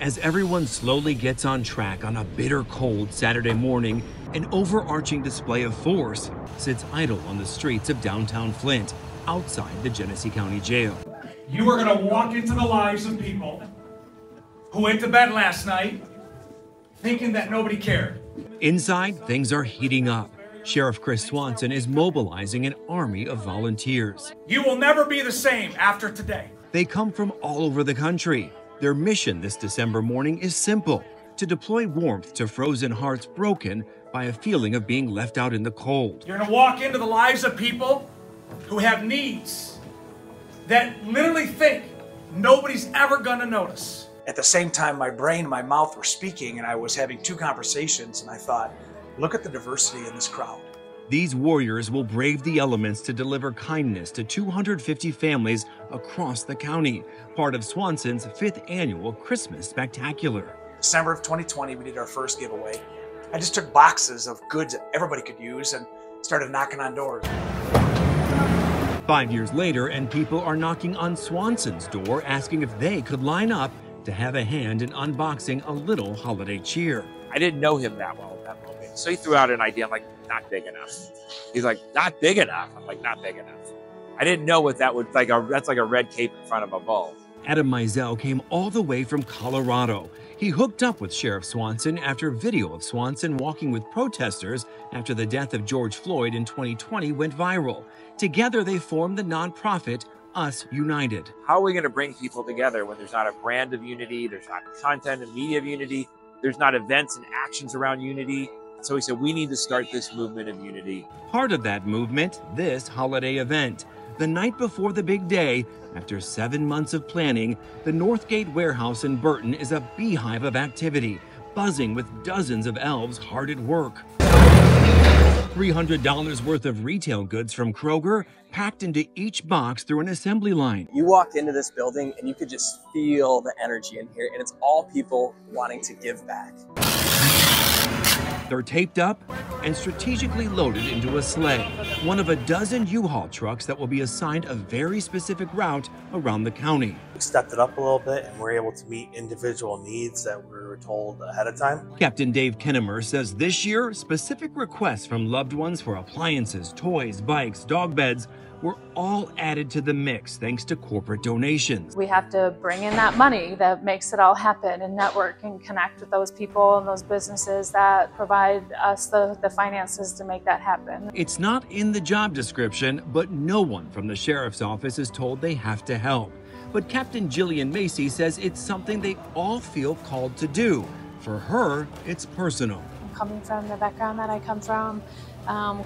As everyone slowly gets on track on a bitter cold Saturday morning, an overarching display of force sits idle on the streets of downtown Flint, outside the Genesee County Jail. You are going to walk into the lives of people who went to bed last night thinking that nobody cared. Inside, things are heating up. Sheriff Chris Swanson is mobilizing an army of volunteers. You will never be the same after today. They come from all over the country. Their mission this December morning is simple: to deploy warmth to frozen hearts broken by a feeling of being left out in the cold. You're going to walk into the lives of people who have needs that literally think nobody's ever going to notice. At the same time, my brain and my mouth were speaking, and I was having two conversations, and I thought, look at the diversity in this crowd. These warriors will brave the elements to deliver kindness to 250 families across the county, part of Swanson's 5th annual Christmas Spectacular. December of 2020, we did our first giveaway. I just took boxes of goods that everybody could use and started knocking on doors. 5 years later, and people are knocking on Swanson's door asking if they could line up to have a hand in unboxing a little holiday cheer. I didn't know him that well at that moment. So he threw out an idea. I'm like, not big enough. He's like, not big enough. I'm like, not big enough. I didn't know what that would, that's like a red cape in front of a bull. Adam Mizell came all the way from Colorado. He hooked up with Sheriff Swanson after video of Swanson walking with protesters after the death of George Floyd in 2020 went viral. Together, they formed the nonprofit Us United. How are we going to bring people together when there's not a brand of unity, there's not content and media of unity, there's not events and actions around unity? So he said, we need to start this movement of unity. Part of that movement, this holiday event. The night before the big day, after 7 months of planning, the Northgate warehouse in Burton is a beehive of activity, buzzing with dozens of elves hard at work. $300 worth of retail goods from Kroger packed into each box through an assembly line. You walked into this building and you could just feel the energy in here, and it's all people wanting to give back. They're taped up and strategically loaded into a sleigh, one of a dozen U-Haul trucks that will be assigned a very specific route around the county. We stepped it up a little bit and we're able to meet individual needs that we were told ahead of time. Captain Dave Kinnemer says this year, specific requests from loved ones for appliances, toys, bikes, dog beds were all added to the mix thanks to corporate donations. We have to bring in that money that makes it all happen and network and connect with those people and those businesses that provide us the finances to make that happen. It's not in the job description, but no one from the sheriff's office is told they have to help. But Captain Jillian Macy says it's something they all feel called to do. For her, it's personal. Coming from the background that I come from,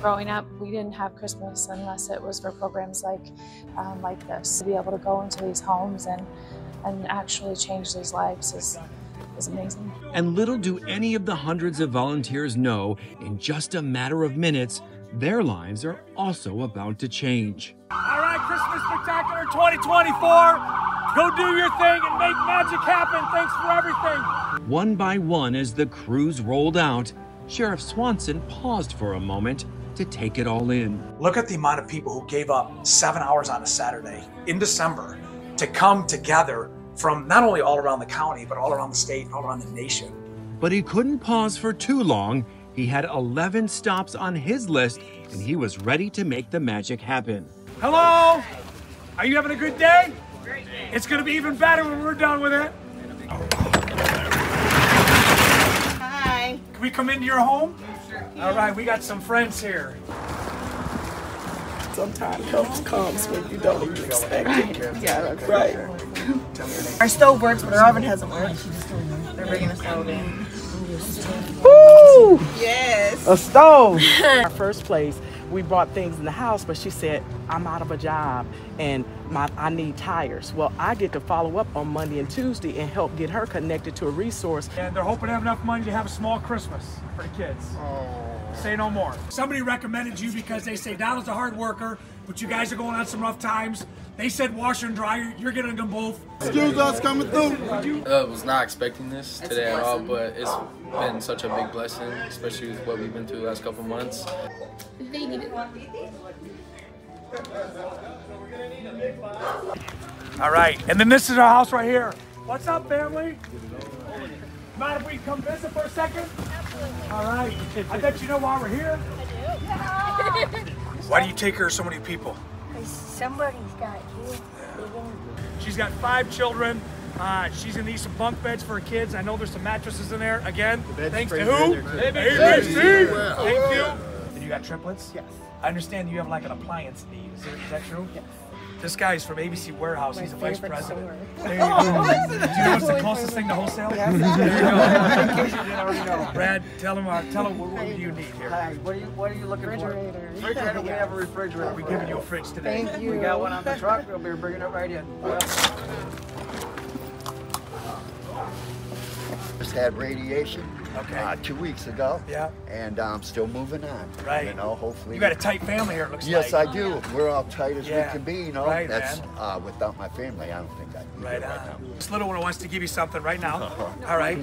growing up, we didn't have Christmas unless it was for programs like this. To be able to go into these homes and actually change these lives is amazing. And little do any of the hundreds of volunteers know, in just a matter of minutes, their lives are also about to change. All right, Christmas Spectacular 2024. Go do your thing and make magic happen. Thanks for everything. One by one, as the crews rolled out, Sheriff Swanson paused for a moment to take it all in. Look at the amount of people who gave up 7 hours on a Saturday in December to come together from not only all around the county, but all around the state, all around the nation. But he couldn't pause for too long. He had 11 stops on his list, and he was ready to make the magic happen. Hello? Are you having a good day? Great day. It's going to be even better when we're done with it. Hi. Can we come into your home? Sure. All right, we got some friends here. Sometimes help comes when you don't even expect it. Yeah, that's right. Our stove works, but our oven hasn't worked. They're bringing a stove in. Woo! Yes. A stove. Our first place, we brought things in the house, but she said, I'm out of a job and I need tires. Well, I get to follow up on Monday and Tuesday and help get her connected to a resource. And they're hoping to have enough money to have a small Christmas for the kids. Say no more. Somebody recommended you because they say Donald's a hard worker, but you guys are going on some rough times. They said washer and dryer, you're getting them both. Excuse us coming through. Was not expecting this today at all, but it's been such a big blessing, especially with what we've been through the last couple months. They needed one. All right, and then this is our house right here. What's up, family? Mind if we come visit for a second? Absolutely. All right. I bet you know why we're here. I do. Why do you take care of so many people? Somebody's got you. She's got 5 children. She's gonna need some bunk beds for her kids. I know there's some mattresses in there. Again, thanks to who? ABC. Thank you. And you got triplets? Yes. I understand you have like an appliance need. Is that true? Yes. This guy's from ABC Warehouse. He's a vice president. Store. There you go. Do you know what's the closest thing to wholesale? Yes. There you go. In case you didn't already know. Brad, tell him what do you need here? Hi, what are you looking for? Refrigerator. We have a refrigerator. We're giving you a fridge today. Thank you. We got one on the truck. We'll be bringing it right in. Just had radiation 2 weeks ago. Yeah. And I'm still moving on. Right. You know, hopefully. You got a tight family here, it looks like. Yes, I do. We're all tight as we can be, you know. Right, that's without my family, I don't think I'd be right here right on. now. This little one wants to give you something right now. All right.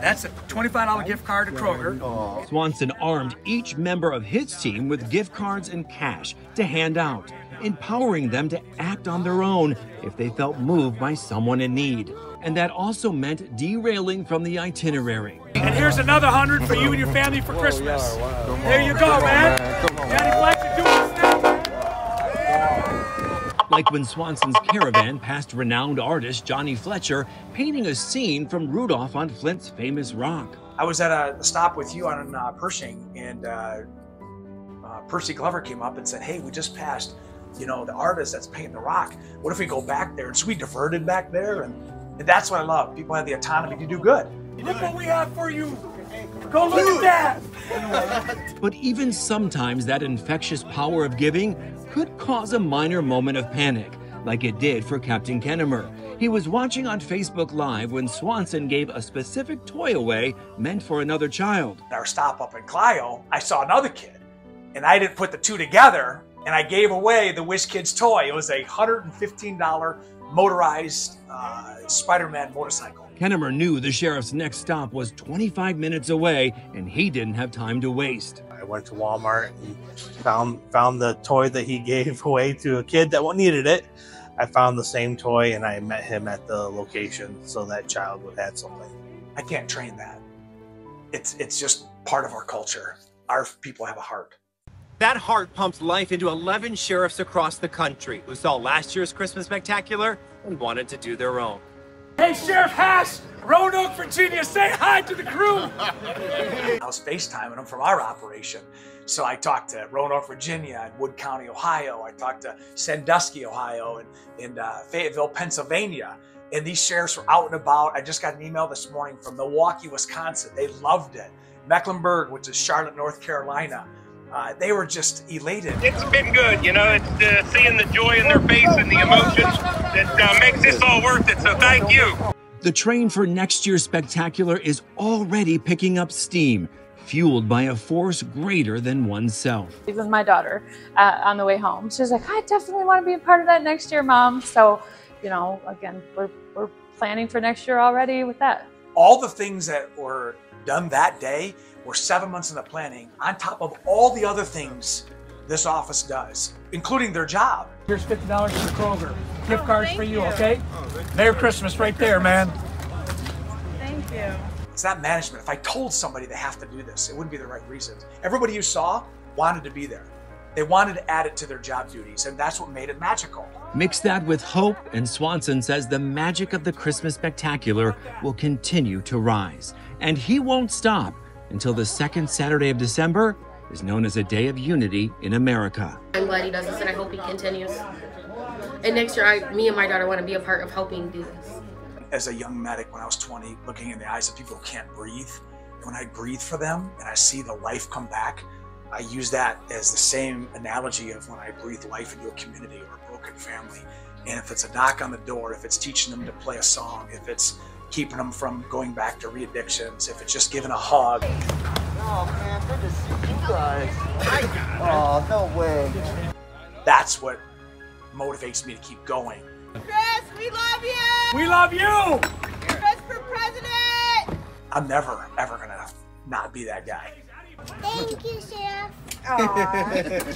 That's a $25 gift card to Kroger. Swanson armed each member of his team with gift cards and cash to hand out, empowering them to act on their own if they felt moved by someone in need. And that also meant derailing from the itinerary. And here's another 100 for you and your family for Christmas. There you go, man. Daddy Black to do this now. Like when Swanson's caravan passed renowned artist Johnny Fletcher painting a scene from Rudolph on Flint's famous rock. I was at a stop with you on Pershing, and Percy Glover came up and said, hey, we just passed, you know, the artist that's painting the rock. What if we go back there? And so we diverted back there, and that's what I love. People have the autonomy to do good. Look what we have for you. Go look at that. But even sometimes that infectious power of giving could cause a minor moment of panic, like it did for Captain Kennemer. He was watching on Facebook Live when Swanson gave a specific toy away meant for another child. At our stop up in Clio, I saw another kid, and I didn't put the two together, and I gave away the Wish Kids toy. It was a $115 motorized Spider-Man motorcycle. Kennemer knew the sheriff's next stop was 25 minutes away, and he didn't have time to waste. I went to Walmart and found the toy that he gave away to a kid that needed it. I found the same toy, and I met him at the location so that child would have something. I can't train that. It's just part of our culture. Our people have a heart. That heart pumps life into 11 sheriffs across the country who saw last year's Christmas Spectacular and wanted to do their own. Hey, Sheriff Hash, Roanoke, Virginia, say hi to the crew. I was FaceTiming them from our operation. So I talked to Roanoke, Virginia, and Wood County, Ohio. I talked to Sandusky, Ohio, and Fayetteville, Pennsylvania. And these sheriffs were out and about. I just got an email this morning from Milwaukee, Wisconsin. They loved it. Mecklenburg, which is Charlotte, North Carolina. They were just elated. It's been good, you know, it's seeing the joy in their face and the emotions that makes this all worth it, so thank you. The train for next year's spectacular is already picking up steam, fueled by a force greater than oneself. Even my daughter, on the way home, she was like, I definitely want to be a part of that next year, Mom. So, you know, again, we're planning for next year already with that. All the things that were done that day were 7 months in the planning, on top of all the other things this office does, including their job. Here's $50 for Kroger. Gift cards for you, okay? Merry Christmas right there, man. Thank you. It's not management. If I told somebody they have to do this, it wouldn't be the right reasons. Everybody you saw wanted to be there. They wanted to add it to their job duties, and that's what made it magical. Mix that with hope, and Swanson says the magic of the Christmas Spectacular will continue to rise. And he won't stop until the second Saturday of December is known as a day of unity in America. I'm glad he does this, and I hope he continues. And next year, me and my daughter want to be a part of helping do this. As a young medic when I was 20, looking in the eyes of people who can't breathe, when I breathe for them and I see the life come back, I use that as the same analogy of when I breathe life into a community or a broken family. And if it's a knock on the door, if it's teaching them to play a song, if it's keeping them from going back to re-addictions, if it's just giving a hug. Oh man, good to see you guys. Oh, no way. That's what motivates me to keep going. Chris, we love you! We love you! Chris for president! I'm never, ever gonna not be that guy. Thank you, Sheriff. Aww.